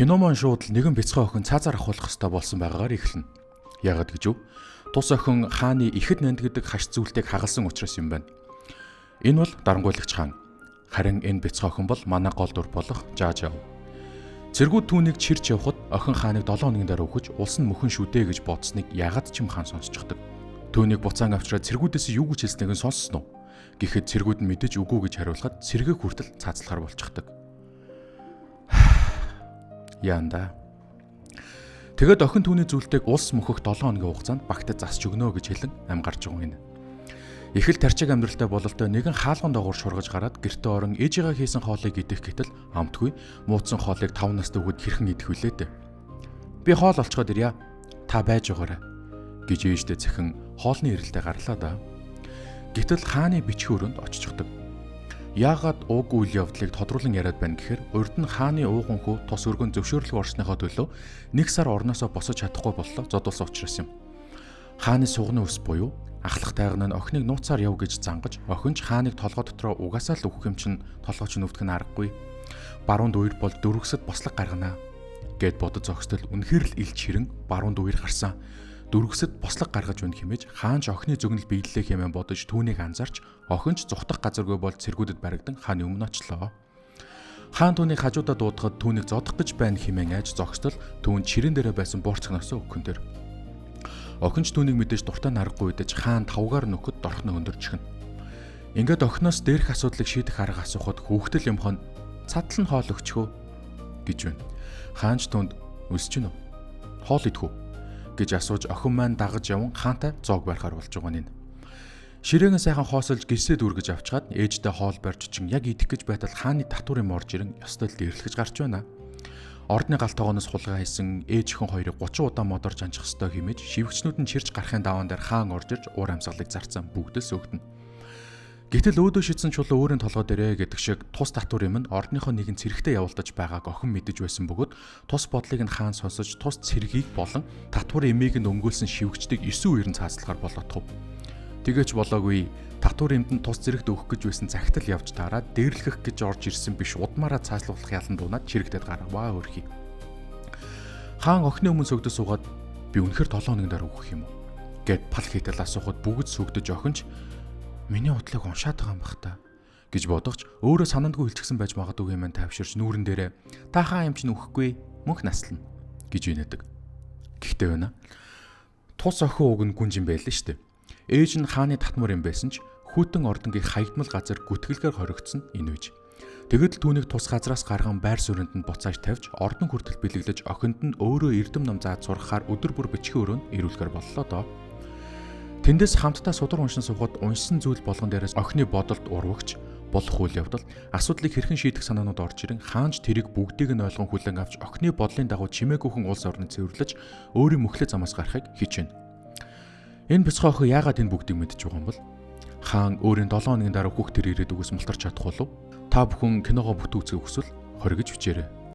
Кино маань шууд нэгэн бяцхан охин цаазаар ахуулах ёстой болсон байгаагаар эхэлнэ. Яагад гэж вэ? Тус охин хааны ихэд нанд гэдэг хаш зүйлтийг хагалсан учраас юм байна. Энэ бол дарангуйлагч хаан. Харин энэ бяцхан охин бол манай гол дүр болох Жаажав. Цэргүүд түүнийг чирч явхад охин хааныг 7 хоногийн дараа өгөж улс нь мөхөн шүдэ гэж бодсныг ягаад ч юм хаан сонсчихдаг. Түүнийг буцаан авчраад цэргүүдээс юу гэж хэлснийг нь сонссон уу? Гэхдээ цэргүүд нь мэдэж үгүй гэж хариулахад цэргийг хүртэл цаацлахаар болчихдог. Яанда. Тэгэд охин түүний зүйлтэйг улс мөхөх 7 хоногийн хугацаанд багтад засч өгнө гэж хэлэн ам гарч байгаа юм. Их л тарчиг амьдралтай бололтой нэгэн хаалган доогуур шургаж гараад гэртээ орон ээжигээ хийсэн хоолыг идэх гэтэл амтгүй муудсан хоолыг 5 настай өгөөд хэрхэн идэх вүлээ дээ. Би хоол олцоход ирья. Та байж байгаарай гэж ээжтэй захин хоолны ирэлтэ гарлаа да. Гэтэл хааны бичгийн өрөөнд оччихдаг. Яагаад уг үйл явдлыг тодруулан яриад байна гэхээр урд нь хааны ууган хүү тус өргөн зөвшөөрлөг орсныхоо төлөө 1 сар орноосоо босож чадахгүй боллоо зодуулсан учраас юм. Хааны сугны ус буюу ахлах тайган нь охиныг нууцаар яв гэж зангаж охинч хааныг толгой дотроо угаасаа л өгөх юм чин толгойч нүвтг нь аргагүй. Баруунд үер бол дөрвөсөд бослог гаргана гэд бодож зогсдол үнэхээр л илч хэрэн баруунд үер гарсан. Дөрвөсөд бослог гаргаж өгөх хэмээж хаанч охины зөгнөл биелэлээ хэмээн бодож түүнийг анзаарч охинч зүхтах газаргүй бол цэргүүдэд баригдан хааны өмнө очлоо. Хаан түүнийг хажуудаа дуудахад түүнийг зодох гэж байна хэмээн айж зогсдол түүнд ширээн дээрээ байсан буурцгноосоо өгөхөн дээр. Охинч түүнийг мэдээж дуртай наргагүй үдэж хаан тавгаар нөхөд дорхно өндөрчихнэ. Ингээд охиноос дээрх асуудлыг шийдэх арга асуухад хүүхдэл юмхон цадал нь хоол өгчхөө гэж байна. Хаанч түүнд өсч гинөө. Хоол идэхүү гэж асууж охин маань дагаж яван хаантай зоог барихаар болж байгаа нь. Ширээнээ сайхан хоосолж гэрсээ дүүргэж авчгаад ээжтэй хоол барьж чин яг идэх гэж байтал хааны татвар юм орж ирэн ёстой л дэрлэхэж гарч байна. Ордны галтогооноос хулгай хийсэн ээж хэн хоёрыг 30 удаа модорж анчих ёстой хэмээж шивгчнүүд нь чирч гарахын даваан дээр хаан орж ирж уур амьсгалыг зарцсан бүгдээс өгдөн. Гэтэл өөдөө шидсэн чулуу өөрийн толгой дээрээ гэдэг шиг тус татвар юм нь ордныхоо нэгэн цэрэгтэй явуулдаж байгааг охин мэдэж байсан бөгөөд тус бодлыг нь хаан сонсож тус цэргийг болон татвар эмийг нь өмгөөлсөн шивгчдийг 9 үерэн цааслахаар болоотхов. Тэгээч болоогүй татвар эмд нь тус зэрэгт өгөх гэж байсан цагтл явж таараад дээрлэх гэж орж ирсэн биш удмаараа цааслуулах ялан дуунаад чирэгдэд гараваа өрхий. Хаан охины өмнө сөгдөж суугаад би үнэхээр 7 хоногийн дараа өгөх юм уу гэд пал хийтэл асуухад бүгд сөгдөж охинч миний утлыг уншаад байгаа юм бах та гэж бодогч өөрөө санаандгүй хэлчихсэн байж магадгүй юм тавьширч нүүрэн дээрээ та хаан юм чинь өгөхгүй мөнх наслна гэж инээдэг. Гэхдээ байна. Тус охин уг нь гүнж юм байл л штэ. Ээж нь хааны татмар юм байсан ч хүйтэн ордонгийн хаягдмал газар гүтгэлгээр хоригдсон энэ үеж. Тэгэд л түүнийг тус газраас гарган байр суурьнд нь буцааж тавьж ордон хүртэл бэлэглэж охинд нь өөрөө эрдэм ном зааж сургахаар өдөр бүр бичгийн өрөөнд ирүүлэхээр боллоо доо. Тэндээс хамтдаа судар уншин суугаад уншсан зүйл болгон дээрээс охины бодолд урвагч болох үйл явдал асуудлыг хэрхэн шийдэх санаанууд орж ирэн хаанч тэрийг бүгдийг нь ойлгон хүлээн авч охины бодлын дагуу чимээгүйхэн улс орныг цэвэрлэж өөрийн мөхлөө замаас гарахыг хичээнэ. Энэ бяцхан охин яагаад энэ бүгдийг мэдж байгаа юм бол хаан өөрийн 7 хоногийн дараа хүүхдэр ирээд үгүйс мултарч чадах болов? Та бүхэн киногоо бүтэн үзэх хүсвэл хоригж бичээрэй.